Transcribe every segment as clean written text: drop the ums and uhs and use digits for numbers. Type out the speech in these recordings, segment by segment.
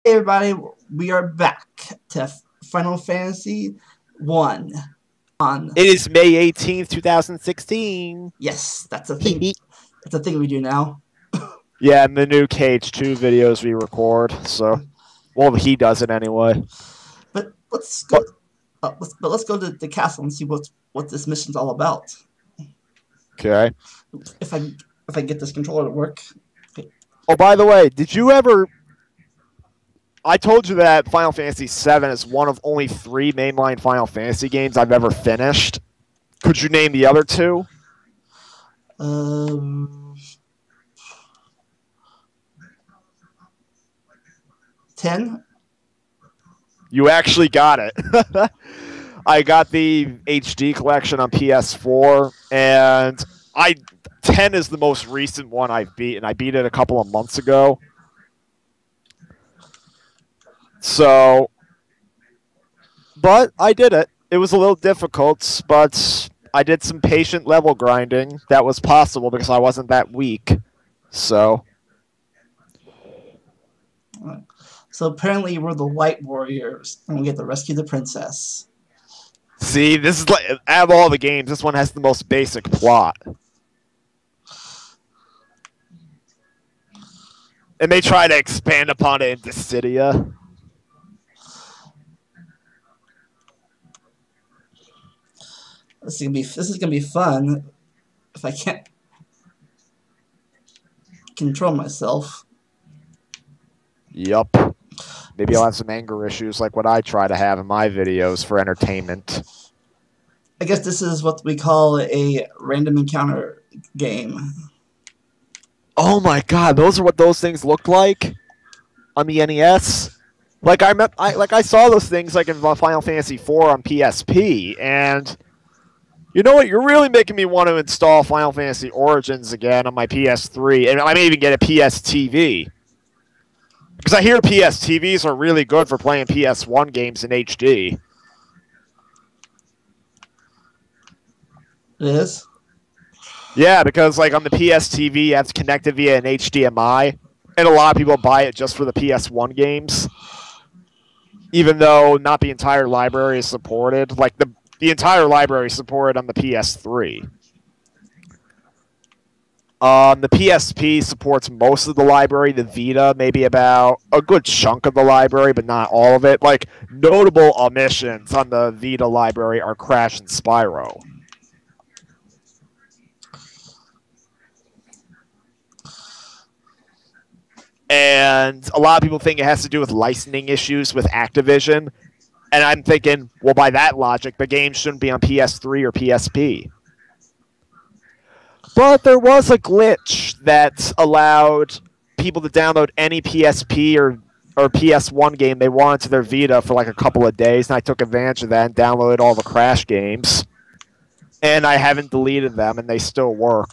Hey everybody, we are back to Final Fantasy 1 on... It is May 18th, 2016. Yes, that's a thing. That's a thing we do now. Yeah, and the new KH2 videos we record, so... Well, he does it anyway. But let's go... let's go to the castle and see what this mission's all about. Okay. If I get this controller to work. Okay. Oh, by the way, did you ever... I told you that Final Fantasy VII is one of only 3 mainline Final Fantasy games I've ever finished. Could you name the other 2? 10? You actually got it. I got the HD collection on PS4, and 10 is the most recent one I've beaten. I beat it a couple of months ago. So, but I did it. It was a little difficult, but I did some patient level grinding. That was possible because I wasn't that weak. So. So apparently we're the White Warriors, and we get to rescue the princess. See, this is like, out of all the games, this one has the most basic plot. And they try to expand upon it in Dissidia. This is gonna be fun if I can't control myself. Yup. Maybe I'll have some anger issues like what I try to have in my videos for entertainment. I guess this is what we call a random encounter game. Oh my god, those are what those things look like on the NES. Like I saw those things like in Final Fantasy IV on PSP, and you know what? You're really making me want to install Final Fantasy Origins again on my PS3, and I may even get a PS TV. Because I hear PS TVs are really good for playing PS1 games in HD. It is? Yeah, because like on the PS TV, you have to connect it via an HDMI, and a lot of people buy it just for the PS1 games. Even though not the entire library is supported. Like the entire library is supported on the PS3. The PSP supports most of the library. The Vita, maybe about a good chunk of the library, but not all of it. Like, notable omissions on the Vita library are Crash and Spyro. And a lot of people think it has to do with licensing issues with Activision. And I'm thinking, well, by that logic, the game shouldn't be on PS3 or PSP. But there was a glitch that allowed people to download any PSP or PS1 game they wanted to their Vita for like a couple of days, and I took advantage of that and downloaded all the Crash games. And I haven't deleted them, and they still work.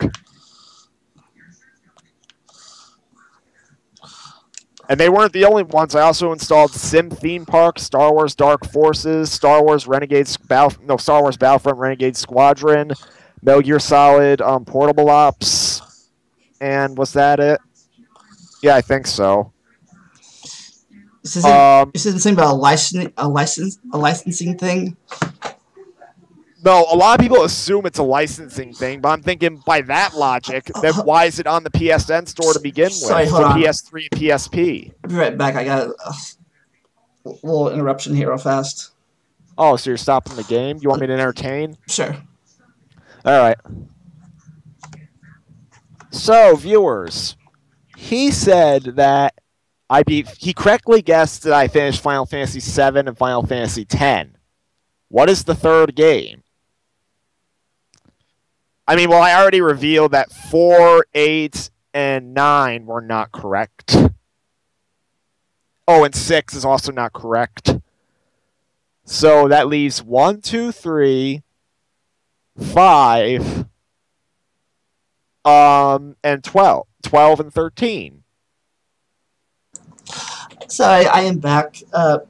And they weren't the only ones. I also installed Sim Theme Park, Star Wars Dark Forces, Star Wars Battlefront Renegade Squadron, Metal Gear Solid, Portable Ops, and was that it? Yeah, I think so. This isn't something about a licensing thing. No, a lot of people assume it's a licensing thing, but I'm thinking by that logic, then why is it on the PSN store to begin with? Sorry, for PS3 and PSP? I'll be right back. I got a little interruption here real fast. Oh, so you're stopping the game? You want me to entertain? Sure. All right. So, viewers, he said that he correctly guessed that I finished Final Fantasy VII and Final Fantasy X. What is the third game? I mean, well, I already revealed that 4, 8, and 9 were not correct. Oh, and 6 is also not correct. So that leaves 1, 2, 3, 5, and 12. 12 and 13. So I am back. I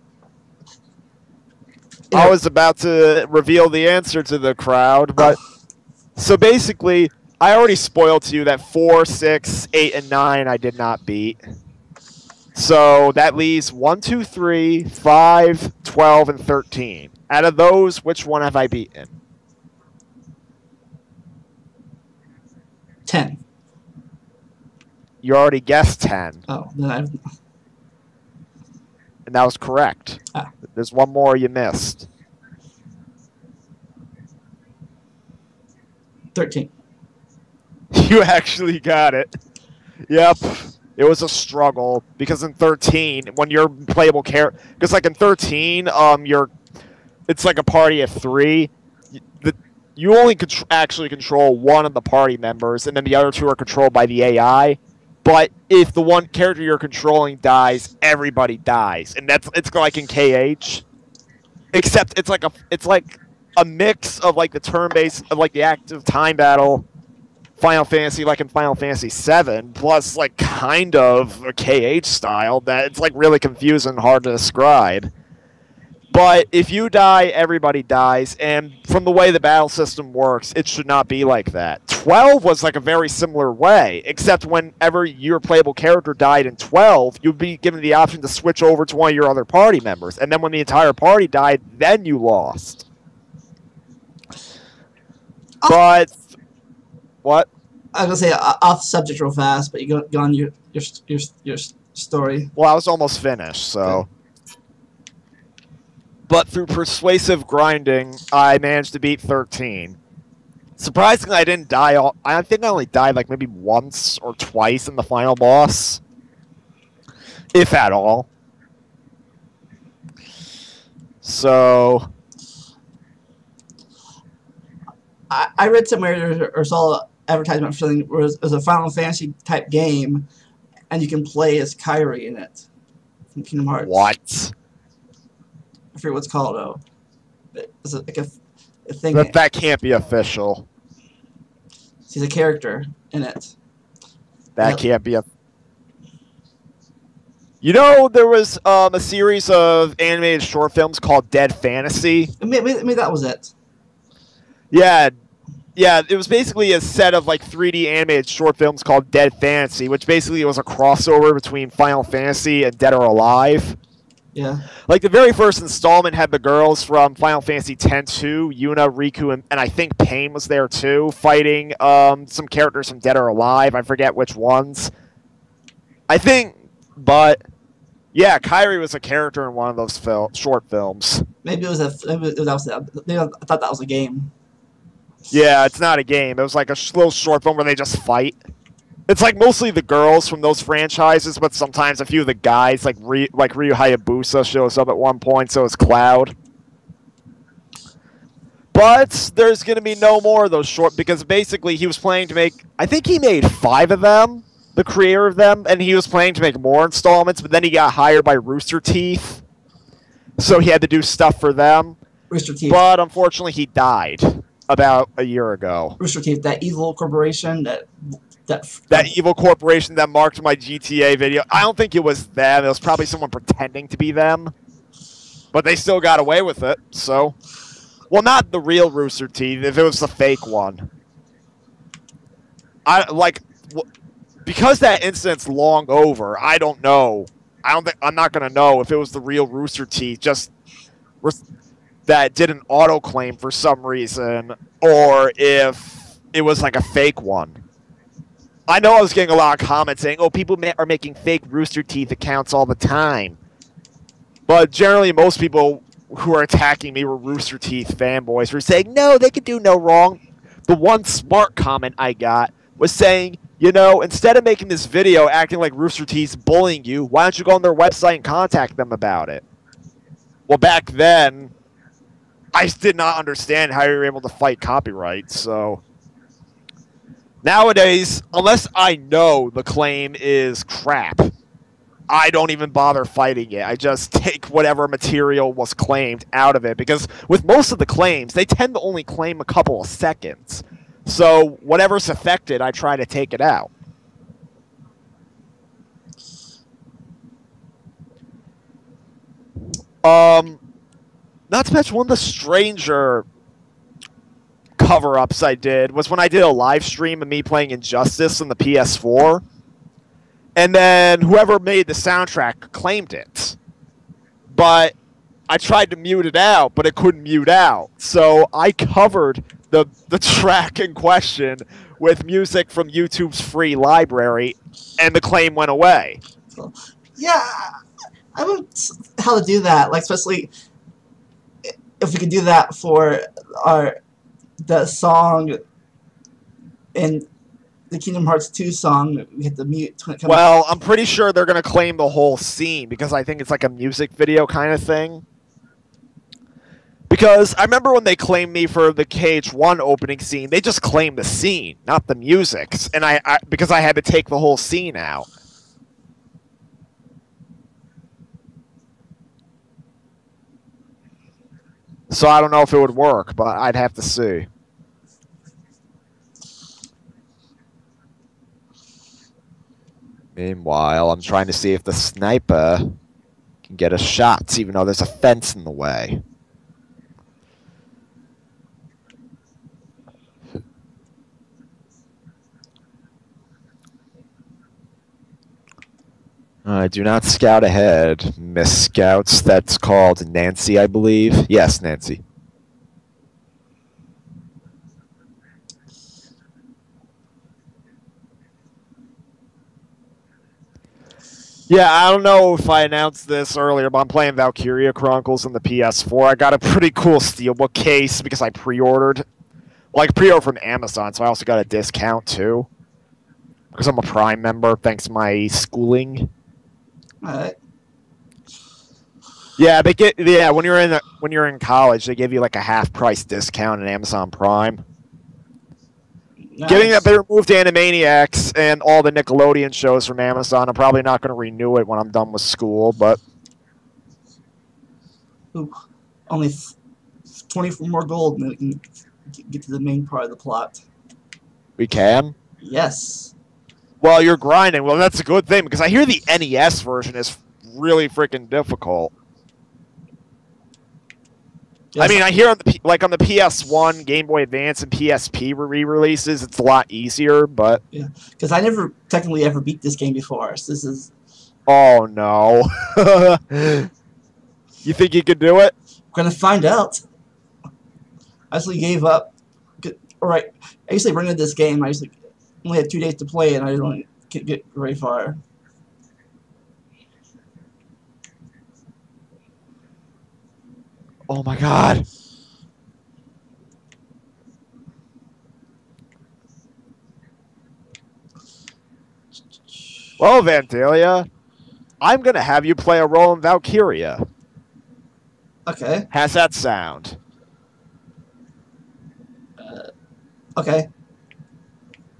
was about to reveal the answer to the crowd, but... So basically, I already spoiled to you that 4, 6, 8, and 9 I did not beat. So that leaves 1, 2, 3, 5, 12, and 13. Out of those, which one have I beaten? 10. You already guessed 10. Oh, then I've... And that was correct. Ah. There's one more you missed. 13. You actually got it. Yep. It was a struggle because in 13, when you're playable character, because like in 13, it's like a party of 3. You only actually control one of the party members, and then the other 2 are controlled by the AI. But if the one character you're controlling dies, everybody dies, and it's like in KH. Except it's like a mix of like the turn-based, of like the active time battle, Final Fantasy, like in Final Fantasy VII, plus like kind of a KH style that it's like really confusing and hard to describe. But if you die, everybody dies, and from the way the battle system works, it should not be like that. 12 was like a very similar way, except whenever your playable character died in 12, you'd be given the option to switch over to one of your other party members, and then when the entire party died, then you lost. But what? I was gonna say off subject real fast, but you go on your story. Well, I was almost finished, so. Okay. But through persuasive grinding, I managed to beat 13. Surprisingly, I didn't die. I think I only died like maybe once or twice in the final boss, if at all. So. I read somewhere or saw an advertisement for something where it was a Final Fantasy type game, and you can play as Kairi in it from Kingdom Hearts. What? I forget what it's called though. It's like a thing. That can't be official. She's a character in it. That can't be a. You know, there was a series of animated short films called Dead Fantasy. Maybe that was it. Yeah, it was basically a set of like 3D animated short films called Dead Fantasy, which basically was a crossover between Final Fantasy and Dead or Alive. Yeah. Like the very first installment had the girls from Final Fantasy X-2, Yuna, Riku, and I think Pain was there too, fighting some characters from Dead or Alive. I forget which ones. I think, but yeah, Kairi was a character in one of those short films. Maybe it was I thought that was a game. Yeah, it's not a game. It was like a little short film where they just fight. It's like mostly the girls from those franchises, but sometimes a few of the guys, like Ryu Hayabusa shows up at one point, so is Cloud. But there's going to be no more of those short, because basically he was planning to make, I think he made 5 of them, the creator of them, and he was planning to make more installments, but then he got hired by Rooster Teeth, so he had to do stuff for them. Rooster Teeth. But unfortunately he died about a year ago. Rooster Teeth, that evil corporation that evil corporation that marked my GTA video. I don't think it was them. It was probably someone pretending to be them. But they still got away with it, so. Well, not the real Rooster Teeth, if it was the fake one. Because that incident's long over, I don't know. I'm not going to know if it was the real Rooster Teeth that did an auto-claim for some reason, or if it was like a fake one. I know I was getting a lot of comments saying, oh, people are making fake Rooster Teeth accounts all the time. But generally, most people who are attacking me were Rooster Teeth fanboys who were saying, no, they could do no wrong. The one smart comment I got was saying, you know, instead of making this video acting like Rooster Teeth's bullying you, why don't you go on their website and contact them about it? Well, back then, I did not understand how you were able to fight copyright, so... Nowadays, unless I know the claim is crap, I don't even bother fighting it. I just take whatever material was claimed out of it, because with most of the claims, they tend to only claim a couple of seconds. So whatever's affected, I try to take it out. Not to mention, one of the stranger cover-ups I did was when I did a live stream of me playing Injustice on the PS4. And then whoever made the soundtrack claimed it. But I tried to mute it out, but it couldn't mute out. So I covered the track in question with music from YouTube's free library, and the claim went away. So, yeah, I don't know how to do that. Like, especially if we could do that for the song in the Kingdom Hearts 2 song. We hit the mute. Well, I'm pretty sure they're going to claim the whole scene because I think it's like a music video kind of thing. Because I remember when they claimed me for the KH1 opening scene, they just claimed the scene, not the music. And because I had to take the whole scene out. So I don't know if it would work, but I'd have to see. Meanwhile, I'm trying to see if the sniper can get a shot, even though there's a fence in the way. Do not scout ahead, Miss Scouts. That's called Nancy, I believe. Yes, Nancy. Yeah, I don't know if I announced this earlier, but I'm playing Valkyria Chronicles on the PS4. I got a pretty cool Steelbook case because I pre-ordered. Like, pre-ordered from Amazon, so I also got a discount, too. Because I'm a Prime member, thanks to my schooling. Alright. Yeah, when you're in college, they give you like a half-price discount in Amazon Prime. Nice. Given that they removed Animaniacs and all the Nickelodeon shows from Amazon, I'm probably not going to renew it when I'm done with school, but... Ooh, only 24 more gold and we can get to the main part of the plot. We can? Yes. Well, you're grinding. Well, that's a good thing, because I hear the NES version is really freaking difficult. Yes. I mean, I hear on the PS1, Game Boy Advance, and PSP re-releases, it's a lot easier, but... Yeah, because I never technically ever beat this game before, so this is... Oh, no. You think you could do it? We're going to find out. I actually gave up. Alright, I usually run into this game, I usually only had 2 days to play it, and I don't get very far. Oh my god. Well, Vandalia, I'm going to have you play a role in Valkyria. Okay. How's that sound? Okay.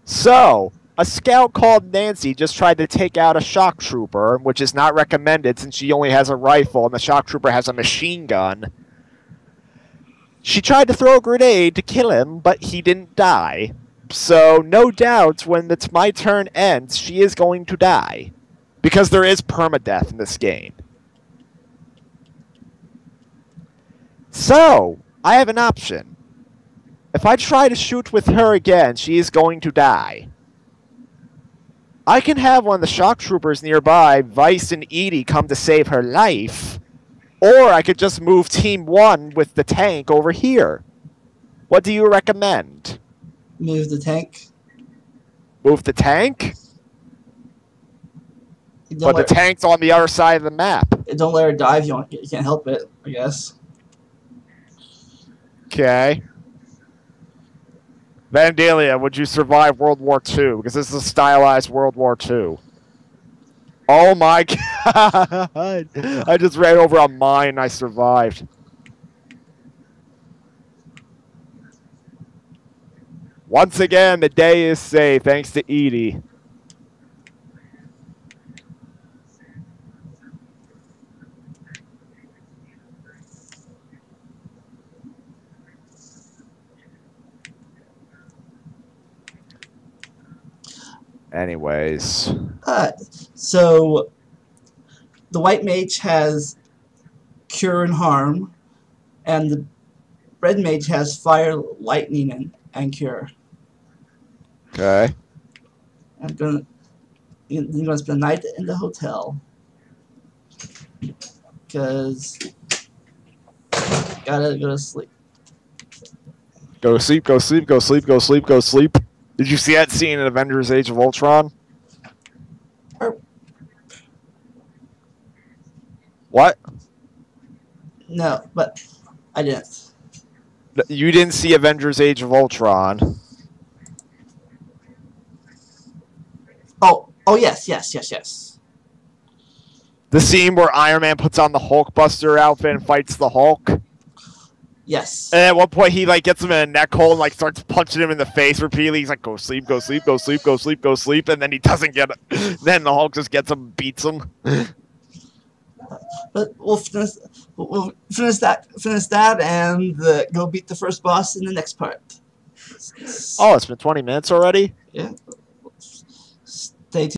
So, a scout called Nancy just tried to take out a shock trooper, which is not recommended since she only has a rifle and the shock trooper has a machine gun. She tried to throw a grenade to kill him, but he didn't die. So, no doubt, when it's my turn ends, she is going to die. Because there is permadeath in this game. So, I have an option. If I try to shoot with her again, she is going to die. I can have one of the shock troopers nearby, Vice and Edie, come to save her life. Or I could just move Team 1 with the tank over here. What do you recommend? Move the tank. Move the tank? But the tank's on the other side of the map. Don't let her die if you can't help it, I guess. Okay. Vandalia, would you survive World War II? Because this is a stylized World War II. Oh my god! I just ran over a mine and I survived. Once again, the day is saved thanks to Edie. Anyways. So, the white mage has cure and harm, and the red mage has fire, lightning, and cure. Okay. I'm gonna you're gonna spend the night in the hotel. Because gotta go to sleep. Go to sleep, go sleep, go sleep, go sleep, go sleep. Did you see that scene in Avengers Age of Ultron? What? No, but I didn't. You didn't see Avengers Age of Ultron. Oh, yes. The scene where Iron Man puts on the Hulkbuster outfit and fights the Hulk. Yes. And at one point, he like gets him in a neck hole and like starts punching him in the face repeatedly. He's like, "Go sleep, go sleep, go sleep, go sleep, go sleep," and then he doesn't get it. Then the Hulk just gets him, beats him. But we'll finish that, and go beat the first boss in the next part. Oh, it's been 20 minutes already? Yeah. Stay tuned.